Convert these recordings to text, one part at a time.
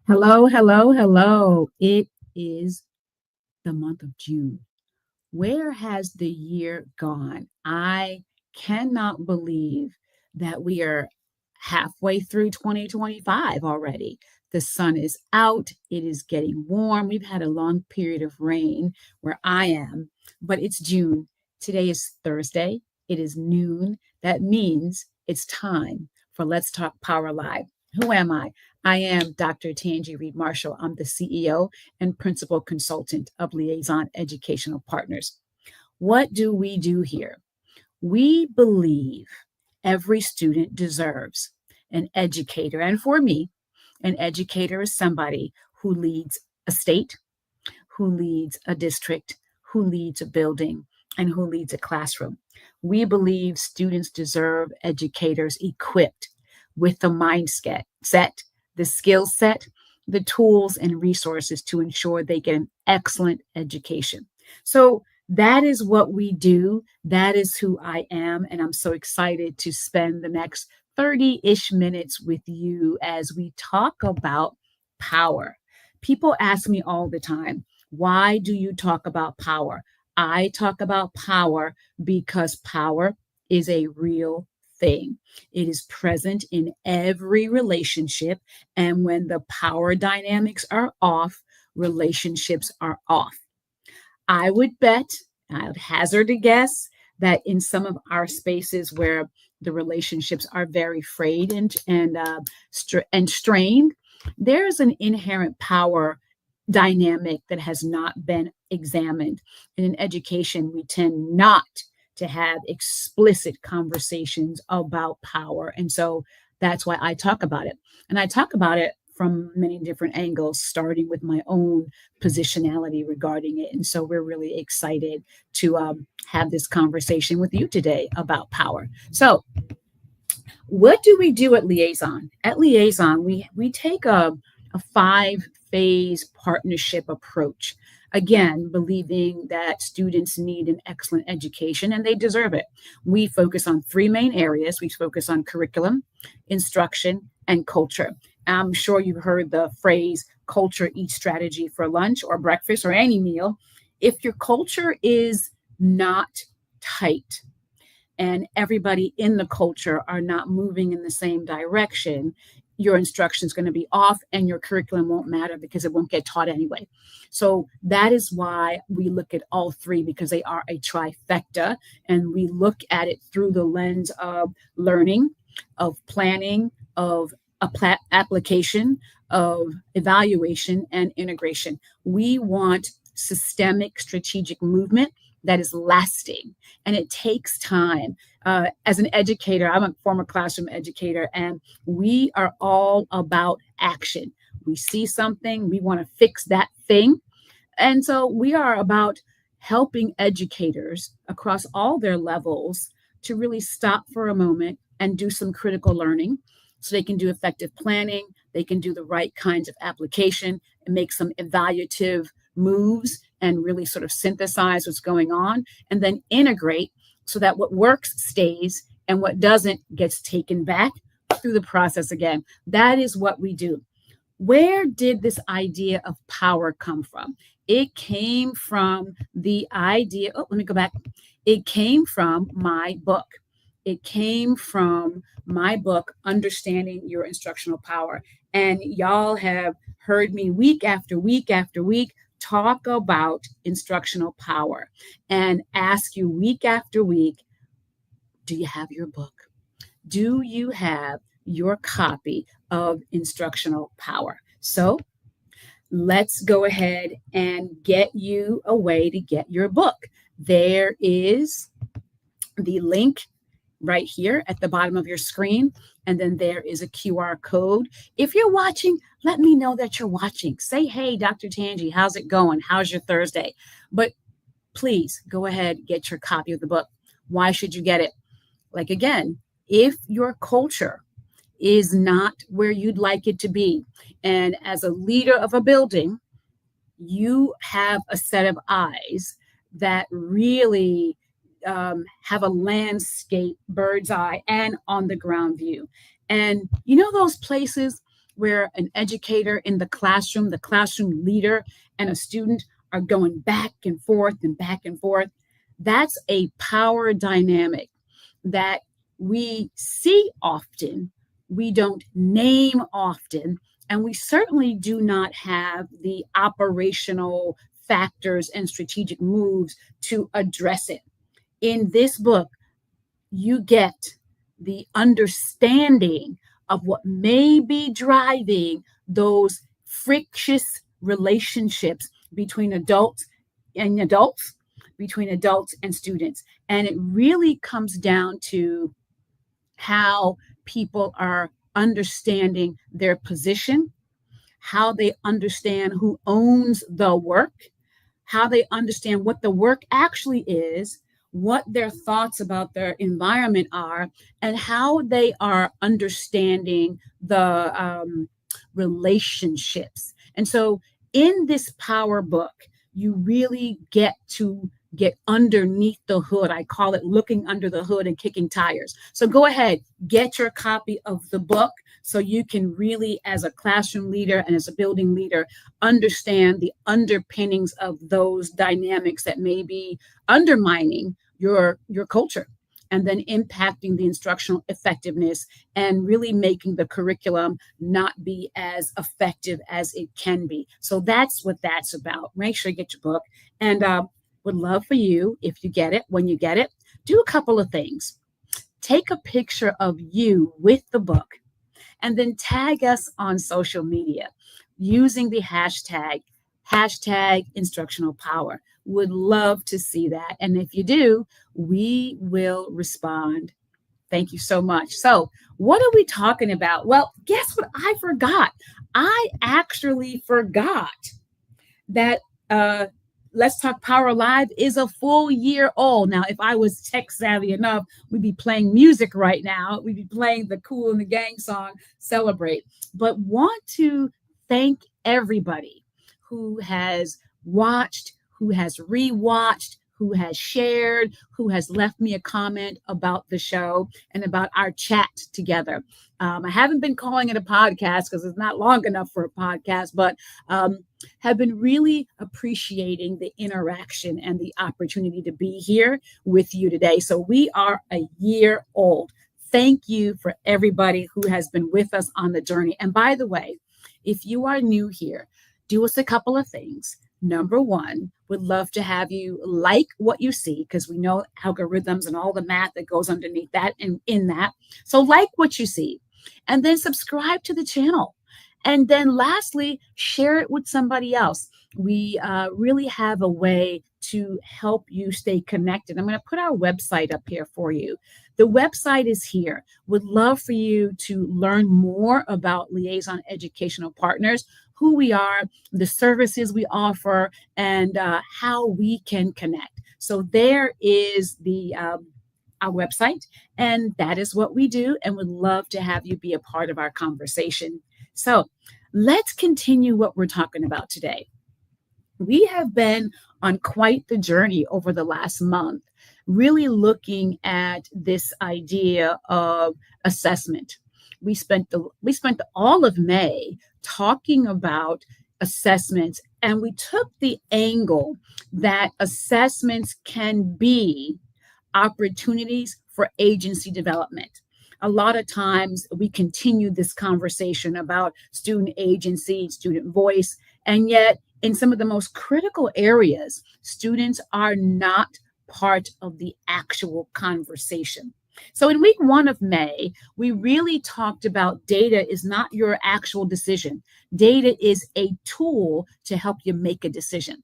Hello, hello, hello. It is the month of June. Where has the year gone? I cannot believe that we are halfway through 2025 already. The sun is out, it is getting warm. We've had a long period of rain where I am, but it's June. Today is Thursday. It is noon. That means it's time for Let's Talk Power Live. Who am I? I am Dr. Tanji Reed Marshall. I'm the CEO and principal consultant of Liaison Educational Partners. What do we do here? We believe every student deserves an educator. And for me, an educator is somebody who leads a state, who leads a district, who leads a building, and who leads a classroom. We believe students deserve educators equipped with the mindset, the skill set, the tools and resources to ensure they get an excellent education. So that is what we do. That is who I am. And I'm so excited to spend the next 30-ish minutes with you as we talk about power. People ask me all the time, why do you talk about power? I talk about power because power is a real thing. It is present in every relationship. And when the power dynamics are off, relationships are off. I would bet, I would hazard a guess that in some of our spaces where the relationships are very frayed and strained, there is an inherent power dynamic that has not been examined. And in education, we tend not to have explicit conversations about power. And so that's why I talk about it. And I talk about it from many different angles, starting with my own positionality regarding it. And so we're really excited to have this conversation with you today about power. So, what do we do at Liaison? At Liaison, we take a 5-phase partnership approach. Again, believing that students need an excellent education and they deserve it. We focus on 3 main areas. We focus on curriculum, instruction, and culture. I'm sure you've heard the phrase culture eats strategy for lunch or breakfast or any meal. If your culture is not tight, and everybody in the culture are not moving in the same direction, your instruction is going to be off and your curriculum won't matter because it won't get taught anyway. So that is why we look at all 3, because they are a trifecta, and we look at it through the lens of learning, of planning, of application, of evaluation, and integration. We want systemic strategic movement that is lasting, and it takes time. As an educator, I'm a former classroom educator, and we are all about action. We see something, we want to fix that thing. And so we are about helping educators across all their levels to really stop for a moment and do some critical learning so they can do effective planning, they can do the right kinds of application and make some evaluative moves and really sort of synthesize what's going on and then integrate so that what works stays and what doesn't gets taken back through the process again. That is what we do. Where did this idea of power come from? It came from the idea, let me go back. It came from my book. It came from my book, Understanding Your Instructional Power. And y'all have heard me week after week after week talk about instructional power and ask you week after week, do you have your book? Do you have your copy of instructional power? So let's go ahead and get you a way to get your book. There is the link right here at the bottom of your screen. And then there is a QR code. If you're watching, let me know that you're watching. Say, hey, Dr. Tanji, how's it going? How's your Thursday? But please go ahead, get your copy of the book. Why should you get it? Like, again, if your culture is not where you'd like it to be, and as a leader of a building, you have a set of eyes that really have a landscape, bird's eye, and on the ground view. And you know those places where an educator in the classroom leader, and a student are going back and forth and back and forth. That's a power dynamic that we see often, we don't name often, and we certainly do not have the operational factors and strategic moves to address it. In this book, you get the understanding of what may be driving those frictious relationships between adults, between adults and students. And it really comes down to how people are understanding their position, how they understand who owns the work, how they understand what the work actually is, what their thoughts about their environment are, and how they are understanding the relationships. And so, in this power book, you really get to get underneath the hood. I call it looking under the hood and kicking tires. So, go ahead, get your copy of the book so you can really, as a classroom leader and as a building leader, understand the underpinnings of those dynamics that may be undermining your culture, and then impacting the instructional effectiveness and really making the curriculum not be as effective as it can be. So that's what that's about. Make sure you get your book, and would love for you, if you get it, when you get it, do a couple of things. Take a picture of you with the book, and then tag us on social media using the hashtag instructional power. Would love to see that. And if you do, we will respond. Thank you so much. So, what are we talking about? Well, guess what? I forgot. I actually forgot that Let's Talk Power Live is a full year old. Now, if I was tech savvy enough, we'd be playing music right now. We'd be playing the Kool and the Gang song, Celebrate. But want to thank everybody who has watched, who has rewatched, who has shared, who has left me a comment about the show and about our chat together. I haven't been calling it a podcast because it's not long enough for a podcast, but have been really appreciating the interaction and the opportunity to be here with you today. So we are a year old. Thank you for everybody who has been with us on the journey. And by the way, if you are new here, do us a couple of things. Number one, would love to have you like what you see, because we know algorithms and all the math that goes underneath that and in that. So like what you see, and then subscribe to the channel. And then lastly, share it with somebody else. We really have a way to help you stay connected. I'm going to put our website up here for you. The website is here. Would love for you to learn more about Liaison Educational Partners, who we are, the services we offer, and how we can connect. So there is our website, and that is what we do, and would love to have you be a part of our conversation. So let's continue what we're talking about today. We have been on quite the journey over the last month, really looking at this idea of assessment. We spent all of May talking about assessments, and we took the angle that assessments can be opportunities for agency development. A lot of times we continue this conversation about student agency, student voice, and yet in some of the most critical areas, students are not part of the actual conversation. So in week 1 of May, we really talked about data is not your actual decision. Data is a tool to help you make a decision.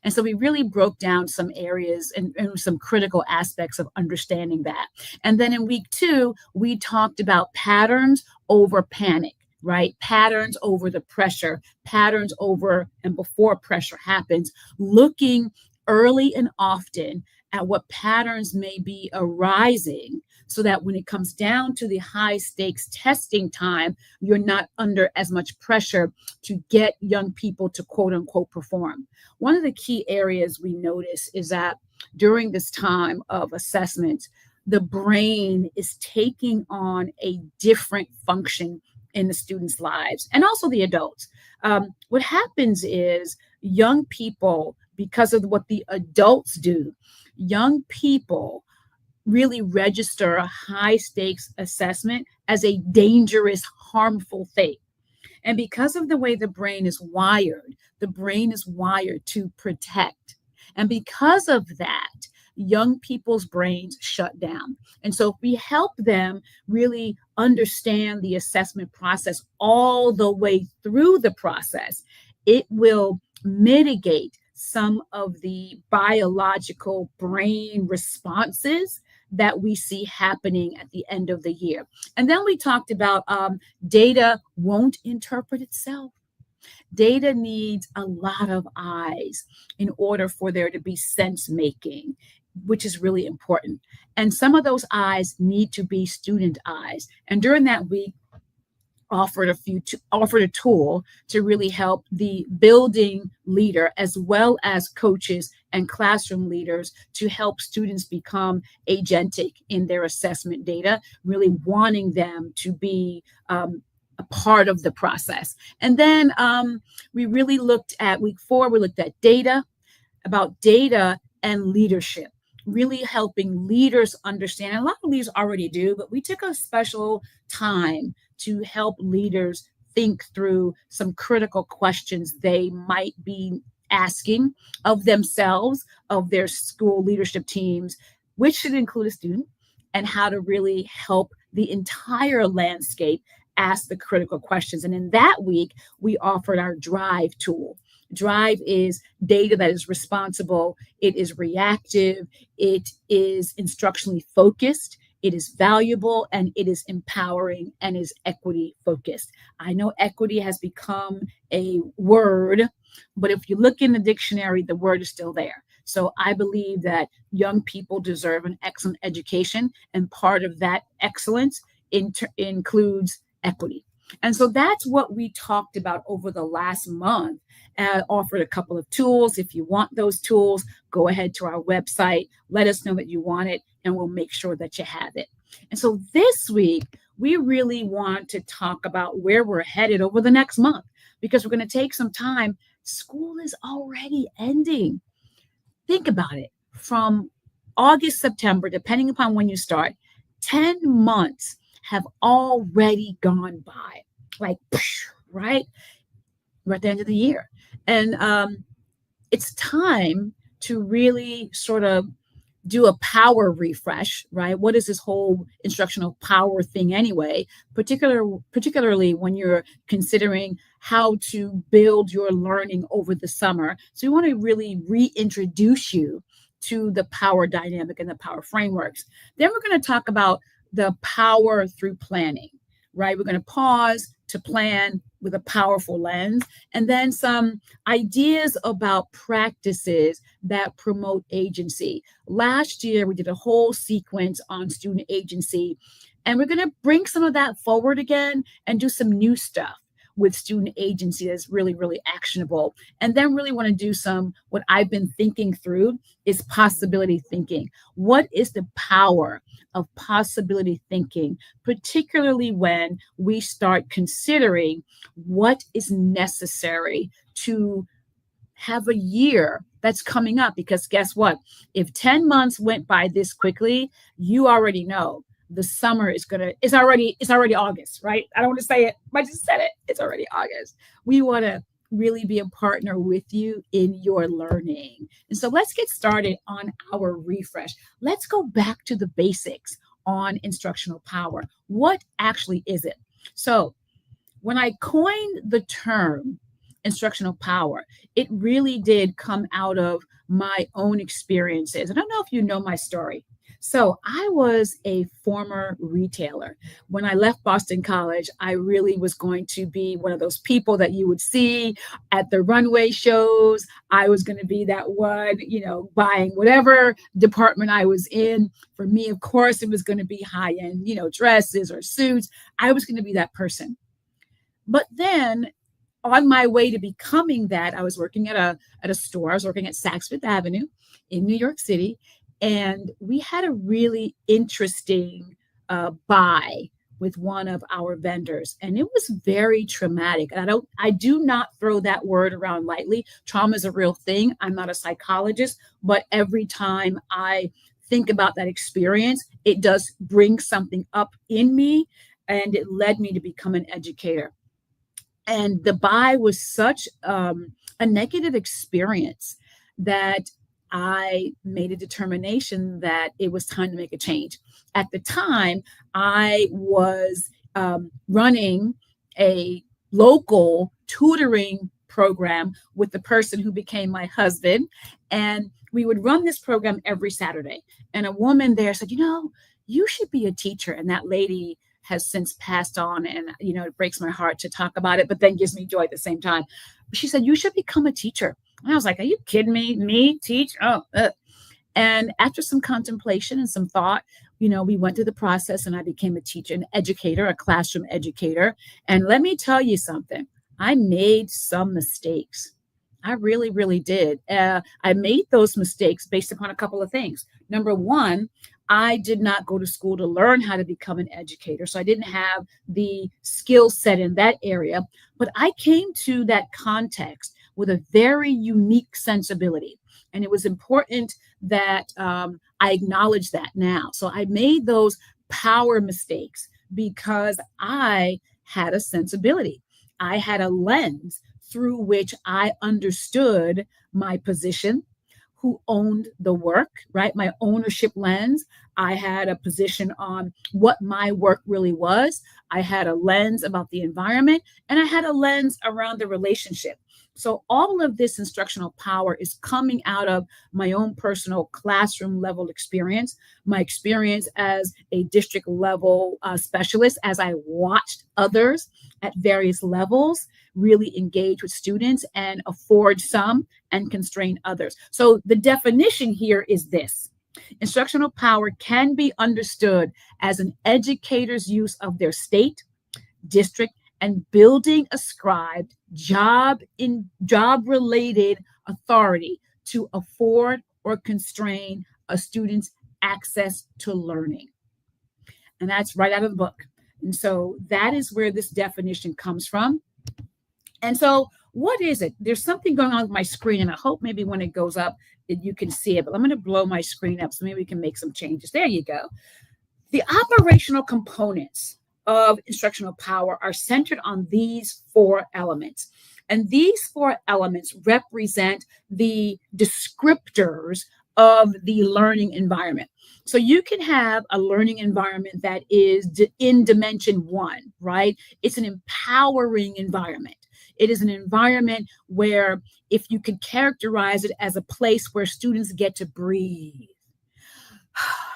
And so we really broke down some areas and some critical aspects of understanding that. And then in week 2, we talked about patterns over panic, right? Patterns over the pressure, patterns over and before pressure happens, looking early and often at what patterns may be arising, so that when it comes down to the high stakes testing time, you're not under as much pressure to get young people to quote unquote perform. One of the key areas we notice is that during this time of assessment, the brain is taking on a different function in the students' lives and also the adults. What happens is young people, because of what the adults do, young people really register a high stakes assessment as a dangerous, harmful thing. And because of the way the brain is wired to protect. And because of that, young people's brains shut down. And so if we help them really understand the assessment process all the way through the process, it will mitigate some of the biological brain responses that we see happening at the end of the year. And then we talked about data won't interpret itself. Data needs a lot of eyes in order for there to be sense making, which is really important. And some of those eyes need to be student eyes. And during that week, offered a tool to really help the building leader as well as coaches and classroom leaders to help students become agentic in their assessment data, really wanting them to be a part of the process. And then we really looked at week 4, we looked at data and leadership, really helping leaders understand. And a lot of leaders already do, but we took a special time to help leaders think through some critical questions they might be asking of themselves, of their school leadership teams, which should include a student, and how to really help the entire landscape ask the critical questions. And in that week, we offered our Drive tool. Drive is data that is responsible, it is reactive, it is instructionally focused, it is valuable, and it is empowering and is equity focused. I know equity has become a word, but if you look in the dictionary, the word is still there. So I believe that young people deserve an excellent education, and part of that excellence includes equity. And so that's what we talked about over the last month. Offered a couple of tools. If you want those tools, go ahead to our website, let us know that you want it, and we'll make sure that you have it. And so this week, we really want to talk about where we're headed over the next month, because we're going to take some time. School is already ending. Think about it. From August, September, depending upon when you start, 10 months have already gone by. Like, right? We're at the end of the year. And it's time to really sort of do a power refresh, right? What is this whole instructional power thing anyway? Particularly when you're considering how to build your learning over the summer. So we want to really reintroduce you to the power dynamic and the power frameworks. Then we're going to talk about the power through planning, right? We're going to pause to plan with a powerful lens, and then some ideas about practices that promote agency. Last year, we did a whole sequence on student agency, and we're going to bring some of that forward again and do some new stuff with student agency that's really, really actionable. And then really want to do what I've been thinking through is possibility thinking. What is the power of possibility thinking, particularly when we start considering what is necessary to have a year that's coming up? Because guess what? If 10 months went by this quickly, you already know the summer it's already August, right? I don't want to say it, but I just said it. It's already August. We want to really be a partner with you in your learning. And so let's get started on our refresh. Let's go back to the basics on instructional power. What actually is it? So when I coined the term instructional power, it really did come out of my own experiences. I don't know if you know my story. So I was a former retailer. When I left Boston College, I really was going to be one of those people that you would see at the runway shows. I was going to be that one, buying whatever department I was in. For me, of course, it was going to be high-end, dresses or suits. I was going to be that person. But then on my way to becoming that, I was working at a store. I was working at Saks Fifth Avenue in New York City. And we had a really interesting buy with one of our vendors, and it was very traumatic. And I do not throw that word around lightly. Trauma is a real thing. I'm not a psychologist, but every time I think about that experience, it does bring something up in me, and it led me to become an educator. And the buy was such a negative experience that I made a determination that it was time to make a change. At the time, I was running a local tutoring program with the person who became my husband. And we would run this program every Saturday. And a woman there said, you should be a teacher. And that lady has since passed on, and it breaks my heart to talk about it, but then gives me joy at the same time. She said, you should become a teacher. And I was like, are you kidding me teach? And after some contemplation and some thought, we went through the process, and I became a teacher, an educator, a classroom educator. And let me tell you something, I made some mistakes. I really, really did. I made those mistakes based upon a couple of things. Number one, I did not go to school to learn how to become an educator. So I didn't have the skill set in that area. But I came to that context with a very unique sensibility. And it was important that I acknowledge that now. So I made those power mistakes because I had a sensibility. I had a lens through which I understood my position, who owned the work, right? My ownership lens. I had a position on what my work really was. I had a lens about the environment, and I had a lens around the relationship. So all of this instructional power is coming out of my own personal classroom level experience, my experience as a district level specialist, as I watched others at various levels really engage with students and afford some and constrain others. So the definition here is this: instructional power can be understood as an educator's use of their state, district, and building ascribed job related authority to afford or constrain a student's access to learning. And that's right out of the book. And so that is where this definition comes from. And so what is it? There's something going on with my screen, and I hope maybe when it goes up that you can see it, but I'm going to blow my screen up so maybe we can make some changes. There you go. The operational components of instructional power are centered on these four elements. And these four elements represent the descriptors of the learning environment. So you can have a learning environment that is in dimension one, right? It's an empowering environment. It is an environment where, if you could characterize it as a place where students get to breathe,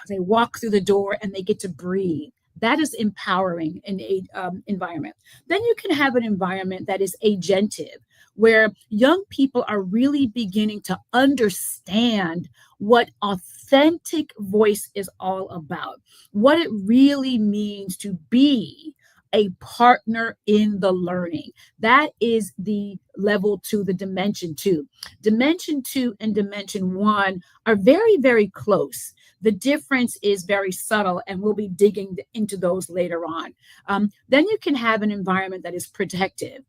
they walk through the door and they get to breathe. That is empowering in a environment. Then you can have an environment that is agentive, where young people are really beginning to understand what authentic voice is all about, what it really means to be a partner in the learning. That is the level two, the dimension two. Dimension two and dimension one are very, very close. The difference is very subtle, and we'll be digging into those later on. Then you can have an environment that is protective.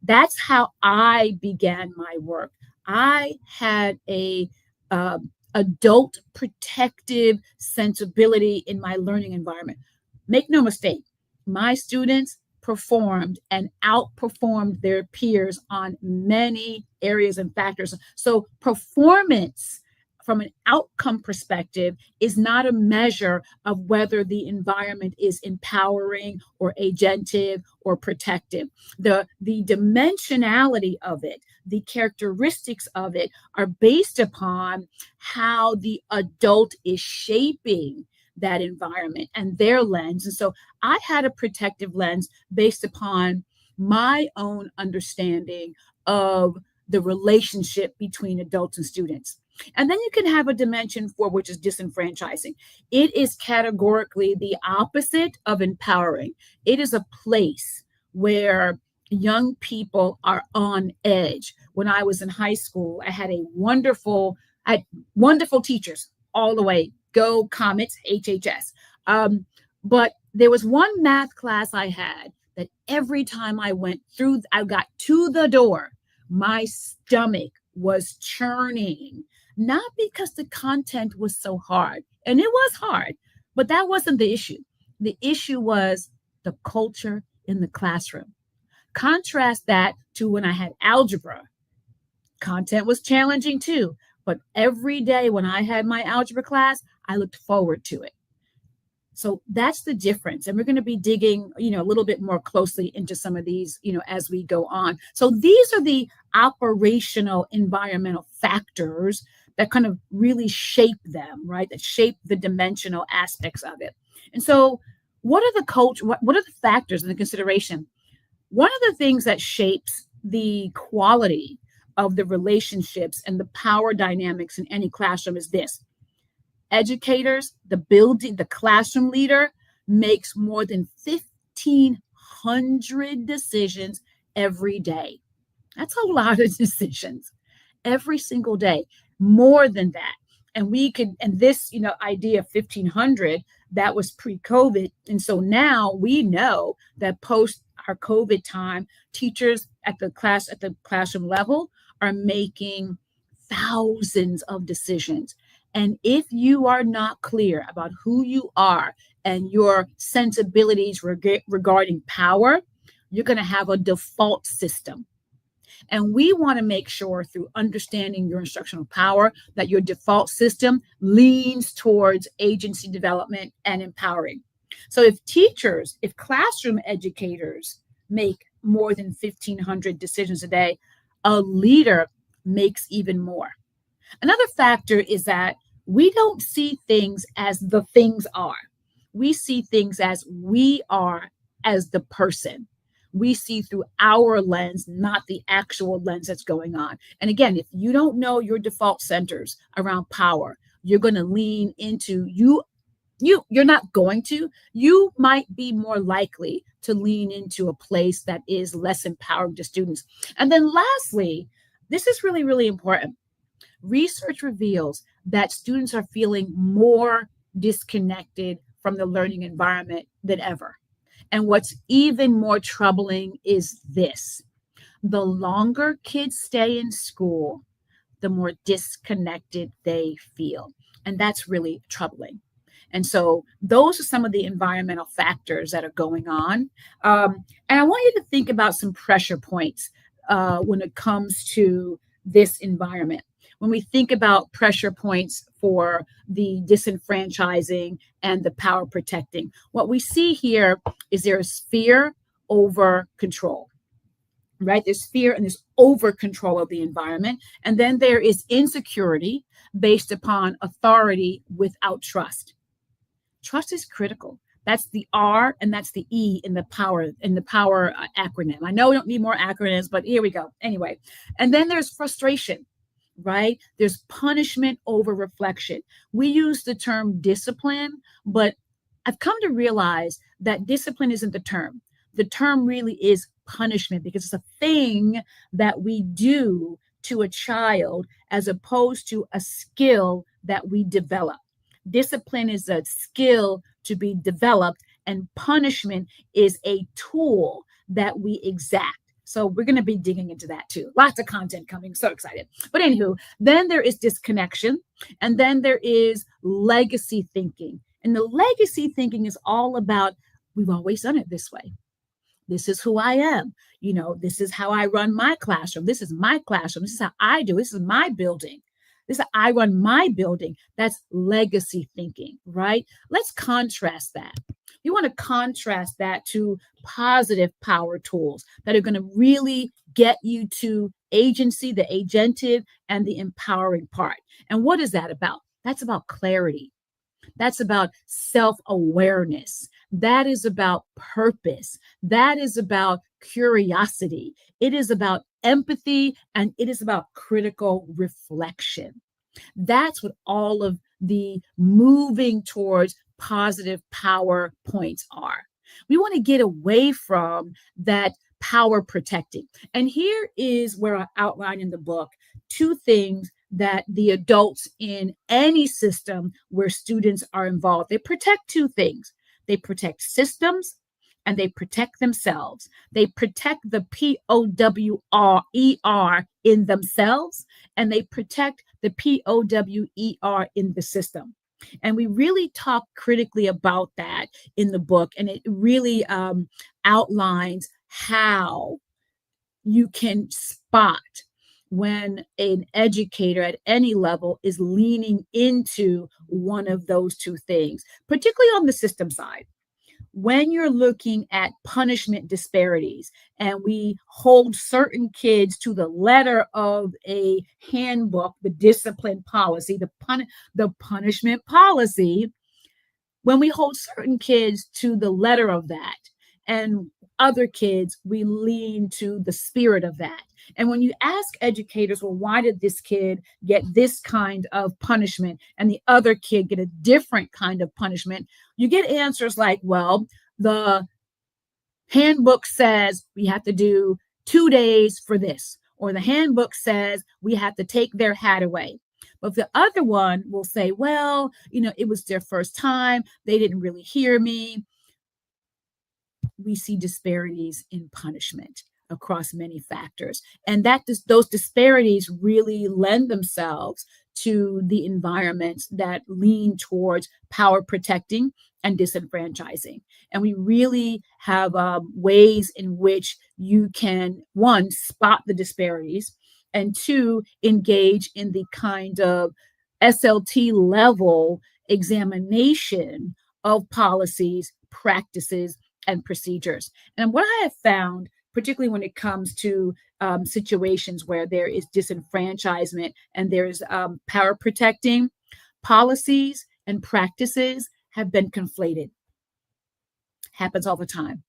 That's how I began my work. I had a adult protective sensibility in my learning environment. Make no mistake, my students performed and outperformed their peers on many areas and factors. So performance from an outcome perspective is not a measure of whether the environment is empowering or agentive or protective. The dimensionality of it, the characteristics of it are based upon how the adult is shaping that environment and their lens. And so I had a protective lens based upon my own understanding of the relationship between adults and students. And then you can have a dimension four, which is disenfranchising. It is categorically the opposite of empowering. It is a place where young people are on edge. When I was in high school, I had wonderful teachers all the way. Go Comets, HHS. But There was one math class I had that every time I got to the door, my stomach was churning, not because the content was so hard, and it was hard, but that wasn't the issue. The issue was the culture in the classroom. Contrast that to when I had algebra. Content was challenging too, but every day when I had my algebra class, I looked forward to it. So that's the difference. And we're going to be digging, a little bit more closely into some of these, as we go on. So these are the operational environmental factors that kind of really shape them, right? That shape the dimensional aspects of it. And so what are the factors in the consideration? One of the things that shapes the quality of the relationships and the power dynamics in any classroom is this: educators, the classroom leader makes more than 1,500 decisions every day. That's a lot of decisions every single day, more than that. And this, idea of 1,500, that was pre-COVID. And so now we know that post our COVID time, teachers at the classroom level are making thousands of decisions. And if you are not clear about who you are and your sensibilities regarding power, you're going to have a default system. And we want to make sure through understanding your instructional power that your default system leans towards agency development and empowering. So if classroom educators make more than 1,500 decisions a day, a leader makes even more. Another factor is that we don't see things as the things are. We see things as we are as the person. We see through our lens, not the actual lens that's going on. And again, if you don't know your default centers around power, you're going to lean into you're not going to, you might be more likely to lean into a place that is less empowering to students. And then lastly, this is really, really important. Research reveals that students are feeling more disconnected from the learning environment than ever. And what's even more troubling is this: the longer kids stay in school, the more disconnected they feel. And that's really troubling. And so those are some of the environmental factors that are going on. And I want you to think about some pressure points when it comes to this environment. When we think about pressure points for the disenfranchising and the power protecting, what we see here is there is fear over control, right? There's fear and there's over control of the environment. And then there is insecurity based upon authority without trust. Trust is critical. That's the R and that's the E in the power acronym. I know we don't need more acronyms, but here we go. Anyway, and then there's frustration, right? There's punishment over reflection. We use the term discipline, but I've come to realize that discipline isn't the term. The term really is punishment because it's a thing that we do to a child as opposed to a skill that we develop. Discipline is a skill to be developed, and punishment is a tool that we exact. So we're going to be digging into that too. Lots of content coming. So excited. But anywho, then there is disconnection, and then there is legacy thinking. And the legacy thinking is all about, we've always done it this way. This is who I am. This is how I run my classroom. This is my classroom. This is how I do. This is my building. This is how I run my building. That's legacy thinking, right? Let's contrast that. You want to contrast that to positive power tools that are going to really get you to agency, the agentive, and the empowering part. And what is that about? That's about clarity. That's about self-awareness. That is about purpose. That is about curiosity. It is about empathy, and it is about critical reflection. That's what all of the moving towards positive power points are. We want to get away from that power protecting. And here is where I outline in the book two things that the adults in any system where students are involved, they protect two things. they protect systems, and they protect themselves. They protect the POWER in themselves, and they protect the POWER in the system. And we really talk critically about that in the book, and it really outlines how you can spot when an educator at any level is leaning into one of those two things, particularly on the system side. When you're looking at punishment disparities and we hold certain kids to the letter of a handbook, the discipline policy, the punishment policy, when we hold certain kids to the letter of that and other kids, we lean to the spirit of that. And when you ask educators, well, why did this kid get this kind of punishment and the other kid get a different kind of punishment? You get answers like, well, the handbook says we have to do 2 days for this, or the handbook says we have to take their hat away. But the other one will say, well, it was their first time. They didn't really hear me. We see disparities in punishment across many factors. And those disparities really lend themselves to the environments that lean towards power protecting and disenfranchising. And we really have ways in which you can, one, spot the disparities, and two, engage in the kind of SLT level examination of policies, practices, and procedures. And what I have found, particularly when it comes to situations where there is disenfranchisement and there's power protecting, policies and practices have been conflated. Happens all the time.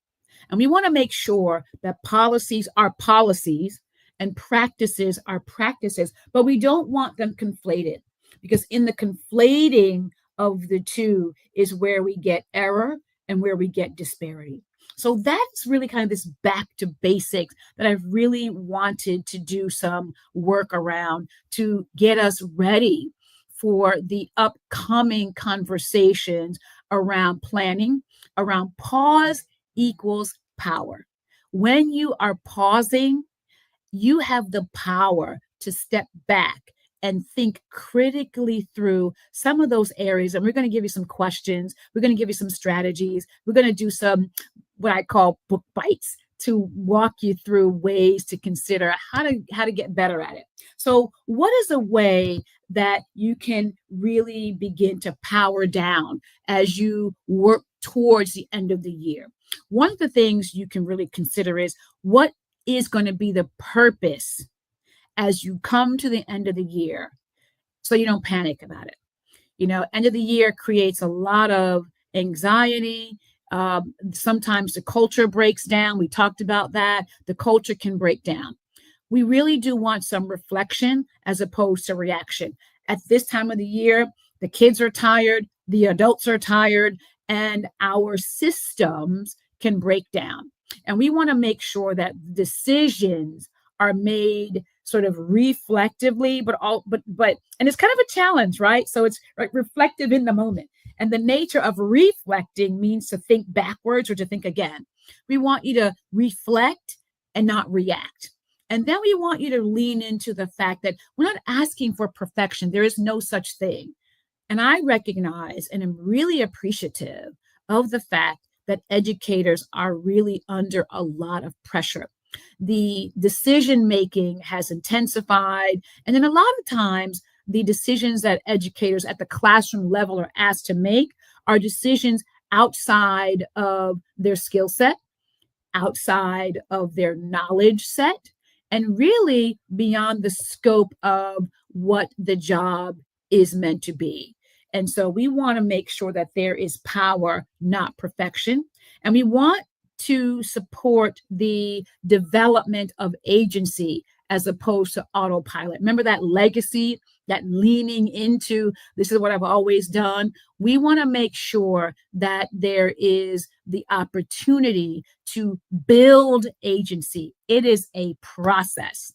And we want to make sure that policies are policies and practices are practices, but we don't want them conflated, because in the conflating of the two is where we get error and where we get disparity. So that's really kind of this back to basics that I've really wanted to do some work around to get us ready for the upcoming conversations around planning, around pause equals power. When you are pausing, you have the power to step back and think critically through some of those areas. And we're going to give you some questions. We're going to give you some strategies. We're going to do some, what I call book bites, to walk you through ways to consider how to get better at it. So what is a way that you can really begin to power down as you work towards the end of the year? One of the things you can really consider is, what is going to be the purpose as you come to the end of the year, so you don't panic about it. End of the year creates a lot of anxiety. Sometimes the culture breaks down. We talked about that. The culture can break down. We really do want some reflection as opposed to reaction. At this time of the year, the kids are tired, the adults are tired, and our systems can break down. And we want to make sure that decisions are made sort of reflectively, but and it's kind of a challenge, right? So it's reflective in the moment. And the nature of reflecting means to think backwards or to think again. We want you to reflect and not react. And then we want you to lean into the fact that we're not asking for perfection. There is no such thing. And I recognize and am really appreciative of the fact that educators are really under a lot of pressure. The decision making has intensified. And then a lot of times, the decisions that educators at the classroom level are asked to make are decisions outside of their skill set, outside of their knowledge set, and really beyond the scope of what the job is meant to be. And so we want to make sure that there is power, not perfection. And we want to support the development of agency as opposed to autopilot. Remember that legacy, that leaning into, this is what I've always done. We want to make sure that there is the opportunity to build agency. It is a process.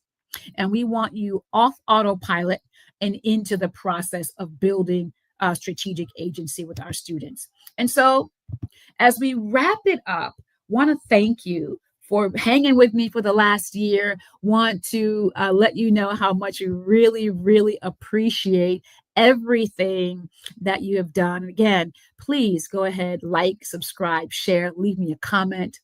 And we want you off autopilot and into the process of building strategic agency with our students. And so as we wrap it up, want to thank you for hanging with me for the last year. Want to let you know how much we really, really appreciate everything that you have done. Again, please go ahead, like, subscribe, share, leave me a comment.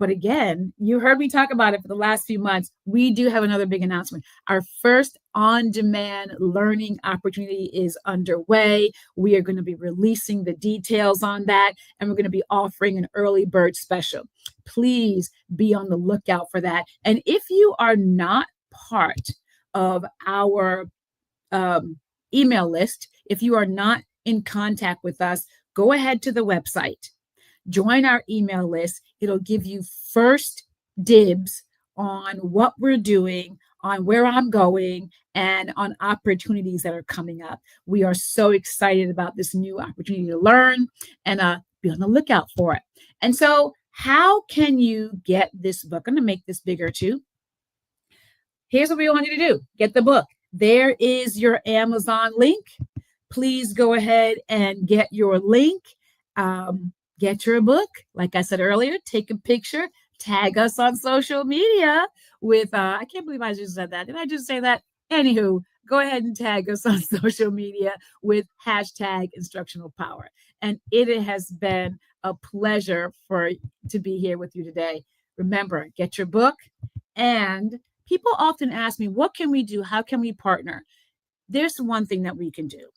But again, you heard me talk about it for the last few months. We do have another big announcement. Our first on demand learning opportunity is underway. We are going to be releasing the details on that, and we're going to be offering an early bird special. Please be on the lookout for that. And if you are not part of our email list, if you are not in contact with us, go ahead to the website. Join our email list. It'll give you first dibs on what we're doing, on where I'm going, and on opportunities that are coming up. We are so excited about this new opportunity to learn, and be on the lookout for it. And so, how can you get this book? I'm going to make this bigger too. Here's what we want you to do. Get the book. There is your Amazon link. Please go ahead and get your link. Get your book. Like I said earlier, take a picture, tag us on social media with, I can't believe I just said that. Did I just say that? Anywho, go ahead and tag us on social media with hashtag instructional power. And it has been a pleasure to be here with you today. Remember, get your book. And people often ask me, what can we do? How can we partner? There's one thing that we can do.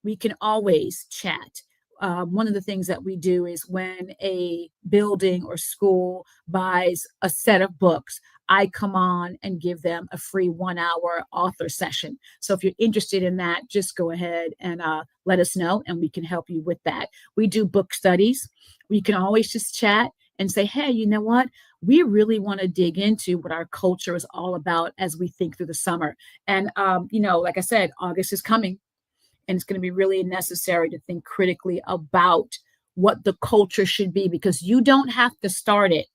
We can always chat. One of the things that we do is when a building or school buys a set of books, I come on and give them a free 1-hour author session. So if you're interested in that, just go ahead and let us know, and we can help you with that. We do book studies. We can always just chat and say, hey, you know what? We really want to dig into what our culture is all about as we think through the summer. And, like I said, August is coming. And it's going to be really necessary to think critically about what the culture should be, because you don't have to start it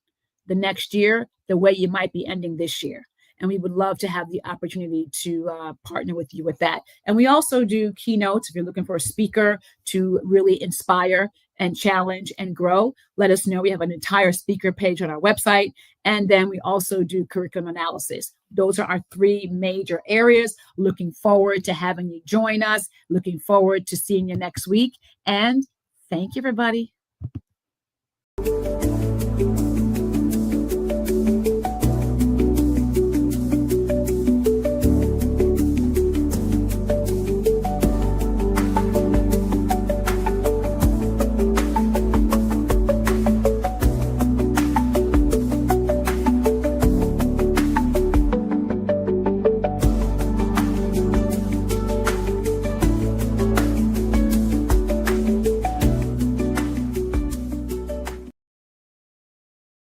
the next year the way you might be ending this year. And we would love to have the opportunity to partner with you with that. And we also do keynotes. If you're looking for a speaker to really inspire and challenge and grow, let us know. We have an entire speaker page on our website. And then we also do curriculum analysis. Those are our 3 major areas. Looking forward to having you join us. Looking forward to seeing you next week. And thank you, everybody.